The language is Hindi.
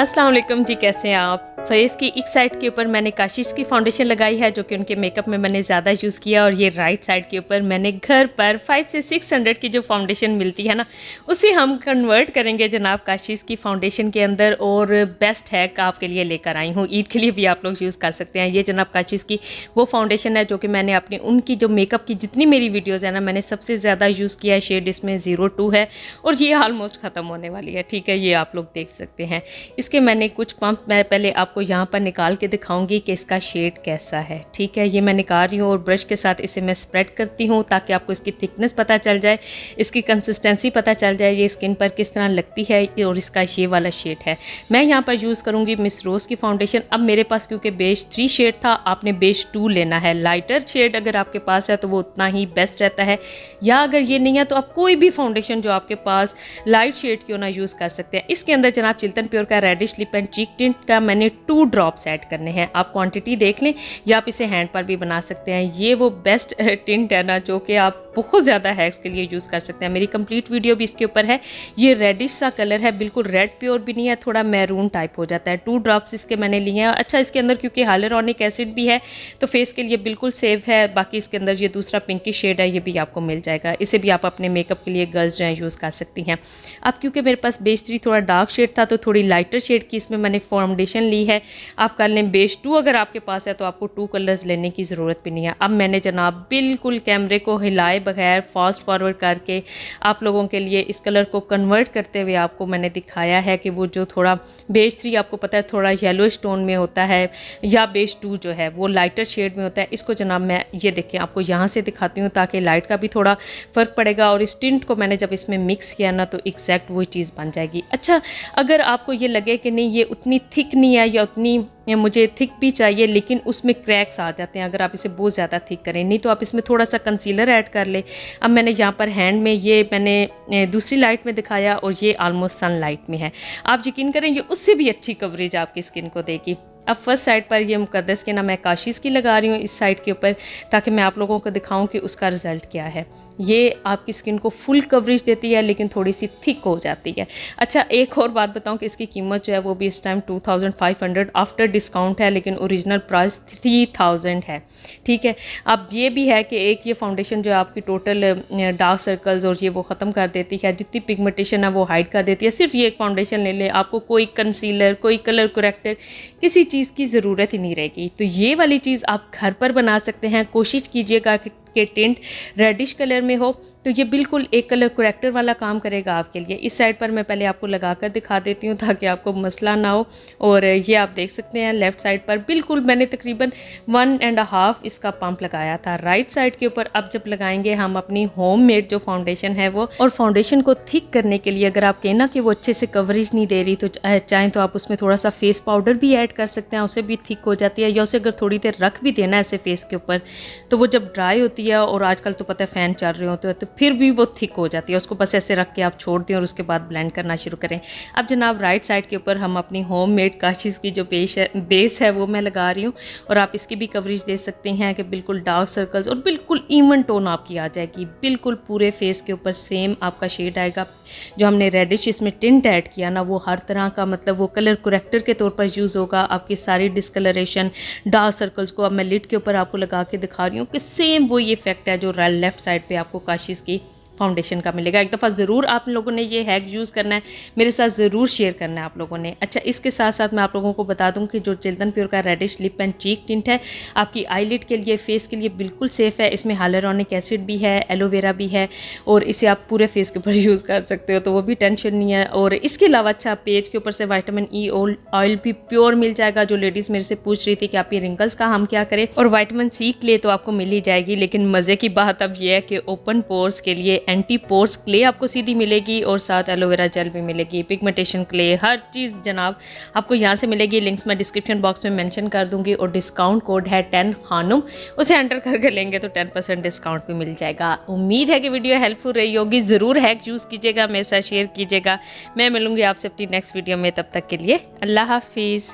अस्सलाम वालेकुम जी, कैसे हैं आप। फेस की एक साइड के ऊपर मैंने काशिश की फाउंडेशन लगाई है जो कि उनके मेकअप में मैंने ज़्यादा यूज़ किया, और ये राइट साइड के ऊपर मैंने घर पर 500 से 600 की जो फाउंडेशन मिलती है ना, उसे हम कन्वर्ट करेंगे जनाब काशिश की फाउंडेशन के अंदर। और बेस्ट है कि आपके लिए लेकर आई हूँ, ईद के लिए भी आप लोग यूज़ कर सकते हैं। ये जनाब काशिश की वो फाउंडेशन है जो कि मैंने अपनी उनकी जो मेकअप की जितनी मेरी वीडियोज़ है ना, मैंने सबसे ज़्यादा यूज़ किया है। शेड इसमें 02 है और ये ऑलमोस्ट ख़त्म होने वाली है, ठीक है, ये आप लोग देख सकते हैं। इसके मैंने कुछ पंप मैं पहले आपको यहाँ पर निकाल के दिखाऊंगी कि इसका शेड कैसा है, ठीक है। ये मैं निकाल रही हूँ और ब्रश के साथ इसे मैं स्प्रेड करती हूँ ताकि आपको इसकी थिकनेस पता चल जाए, इसकी कंसिस्टेंसी पता चल जाए, ये स्किन पर किस तरह लगती है। और इसका ये वाला शेड है, मैं यहाँ पर यूज़ करूँगी मिस रोज़ की फाउंडेशन। अब मेरे पास क्योंकि बेस 3 शेड था, आपने बेस 2 लेना है। लाइटर शेड अगर आपके पास है तो वो उतना ही बेस्ट रहता है, या अगर ये नहीं है तो आप कोई भी फाउंडेशन जो आपके पास लाइट शेड क्यों ना यूज़ कर सकते हैं। इसके अंदर जनाब चिल्तन प्योर का reddish lip and cheek tint का मैंने 2 ड्रॉप्स ऐड करने हैं। आप क्वांटिटी देख लें या आप इसे हैंड पर भी बना सकते हैं। ये वो बेस्ट टिंट है ना जो कि आप बहुत ज़्यादा हैक्स के लिए यूज़ कर सकते हैं। मेरी कंप्लीट वीडियो भी इसके ऊपर है। ये रेडिश सा कलर है, बिल्कुल रेड प्योर भी नहीं है, थोड़ा मैरून टाइप हो जाता है। 2 ड्रॉप्स इसके मैंने लिए हैं। अच्छा, इसके अंदर क्योंकि हाइलुरोनिक एसिड भी है तो फेस के लिए बिल्कुल सेफ है। बाकी इसके अंदर ये दूसरा पिंकी शेड है, ये भी आपको मिल जाएगा। इसे भी आप अपने मेकअप के लिए गर्ल्स जो है यूज़ कर सकती हैं। अब क्योंकि मेरे पास बेस 3 थोड़ा डार्क शेड था तो थोड़ी लाइटर शेड की इसमें मैंने फाउंडेशन ली है। आप कर लें बेस 2 अगर आपके पास है तो आपको 2 कलर्स लेने की ज़रूरत भी नहीं है। अब मैंने जनाब बिल्कुल कैमरे को हिलाए बगैर फास्ट फॉरवर्ड करके आप लोगों के लिए इस कलर को कन्वर्ट करते हुए आपको मैंने दिखाया है कि वो जो थोड़ा बेस 3 आपको पता है थोड़ा येलोइश टोन में होता है, या बेस 2 जो है वो लाइटर शेड में होता है। इसको जनाब मैं ये देखें आपको यहाँ से दिखाती हूँ ताकि लाइट का भी थोड़ा फ़र्क पड़ेगा। और इस टिंट को मैंने जब इसमें मिक्स किया ना तो एग्जैक्ट वही चीज़ बन जाएगी। अच्छा, अगर आपको ये लगे कि नहीं ये उतनी थिक नहीं है या उतनी मुझे थिक भी चाहिए लेकिन उसमें क्रैक्स आ जाते हैं अगर आप इसे बहुत ज़्यादा थिक करें, नहीं तो आप इसमें थोड़ा सा कंसीलर ऐड कर ले। अब मैंने यहाँ पर हैंड में ये मैंने दूसरी लाइट में दिखाया और ये ऑलमोस्ट सनलाइट में है। आप यकीन करें ये उससे भी अच्छी कवरेज आपकी स्किन को देगी। अब फर्स्ट साइड पर ये मुकद्दस की ना मैं काशिश की लगा रही हूँ इस साइड के ऊपर, ताकि मैं आप लोगों को दिखाऊं कि उसका रिज़ल्ट क्या है। ये आपकी स्किन को फुल कवरेज देती है लेकिन थोड़ी सी थिक हो जाती है। अच्छा, एक और बात बताऊं कि इसकी कीमत जो है वो भी इस टाइम 2500 आफ्टर डिस्काउंट है, लेकिन ओरिजिनल प्राइस 3000 है, ठीक है। अब ये भी है कि एक ये फाउंडेशन जो है आपकी टोटल डार्क सर्कल्स और ये वो ख़त्म कर देती है, जितनी पिगमेंटेशन है वो हाइड कर देती है। सिर्फ ये एक फाउंडेशन ले ले, आपको कोई कंसीलर कोई कलर करेक्टर किसी चीज़ की ज़रूरत ही नहीं रहेगी। तो ये वाली चीज़ आप घर पर बना सकते हैं। कोशिश कीजिएगा कि टिंट रेडिश कलर में हो तो ये बिल्कुल एक कलर करेक्टर वाला काम करेगा आपके लिए। इस साइड पर मैं पहले आपको लगा कर दिखा देती हूँ ताकि आपको मसला ना हो। और ये आप देख सकते हैं लेफ़्ट साइड पर बिल्कुल मैंने तकरीबन 1.5 इसका पंप लगाया था। राइट साइड के ऊपर अब जब लगाएंगे हम अपनी होम मेड जो फाउंडेशन है वो, और फाउंडेशन को थिक करने के लिए अगर आप कहना कि वो अच्छे से कवरेज नहीं दे रही तो चाहें तो आप उसमें थोड़ा सा फेस पाउडर भी ऐड कर सकते हैं, उससे भी थिक हो जाती है। या उसे अगर थोड़ी देर रख भी देना ऐसे फेस के ऊपर तो वो जब ड्राई होती है, और आजकल तो पता है फ़ैन चल रहे होते हैं तो फिर भी वो थिक हो जाती है। उसको बस ऐसे रख के आप छोड़ दें और उसके बाद ब्लेंड करना शुरू करें। अब जनाब राइट साइड के ऊपर हम अपनी होम मेड काशिश की जो बेस है वो मैं लगा रही हूँ, और आप इसकी भी कवरेज दे सकते हैं कि बिल्कुल डार्क सर्कल्स और बिल्कुल इवन टोन आपकी आ जाएगी। बिल्कुल पूरे फेस के ऊपर सेम आपका शेड आएगा। जो हमने रेडिश इसमें टिंट ऐड किया ना वो हर तरह का मतलब वो कलर करेक्टर के तौर पर यूज़ होगा। आपकी सारी डिस्कलरेशन डार्क सर्कल्स को अब मैं लिड के ऊपर आपको लगा के दिखा रही हूँ कि सेम वही इफेक्ट है जो लेफ्ट साइड पे आपको काशिश की फाउंडेशन का मिलेगा। एक दफ़ा ज़रूर आप लोगों ने ये हैक यूज़ करना है, मेरे साथ ज़रूर शेयर करना है आप लोगों ने। अच्छा, इसके साथ साथ मैं आप लोगों को बता दूं कि जो चिल्तन प्योर का reddish lip and cheek tint है आपकी आईलिड के लिए, फेस के लिए बिल्कुल सेफ़ है। इसमें हाइलुरोनिक एसिड भी है, एलोवेरा भी है, और इसे आप पूरे फेस के ऊपर यूज़ कर सकते हो तो वो भी टेंशन नहीं है। और इसके अलावा अच्छा पेज के ऊपर से विटामिन ई ऑयल भी प्योर मिल जाएगा। जो लेडीज़ मेरे से पूछ रही थी कि आप ये रिंकल्स का हम क्या करें, और विटामिन सी क्ले तो आपको मिल ही जाएगी। लेकिन मज़े की बात अब यह है कि ओपन पोर्स के लिए एंटी पोर्स क्ले आपको सीधी मिलेगी, और साथ एलोवेरा जेल भी मिलेगी, पिगमेंटेशन क्ले, हर चीज़ जनाब आपको यहाँ से मिलेगी। लिंक्स मैं डिस्क्रिप्शन बॉक्स में मेंशन कर दूंगी। और डिस्काउंट कोड है 10 खानुम, उसे एंटर करके लेंगे तो 10% डिस्काउंट भी मिल जाएगा। उम्मीद है कि वीडियो हेल्पफुल रही होगी। ज़रूर हैक यूज़ कीजिएगा, मेरे साथ शेयर कीजिएगा। मैं मिलूंगी आपसे अपनी नेक्स्ट वीडियो में, तब तक के लिए अल्लाह हाफिज़।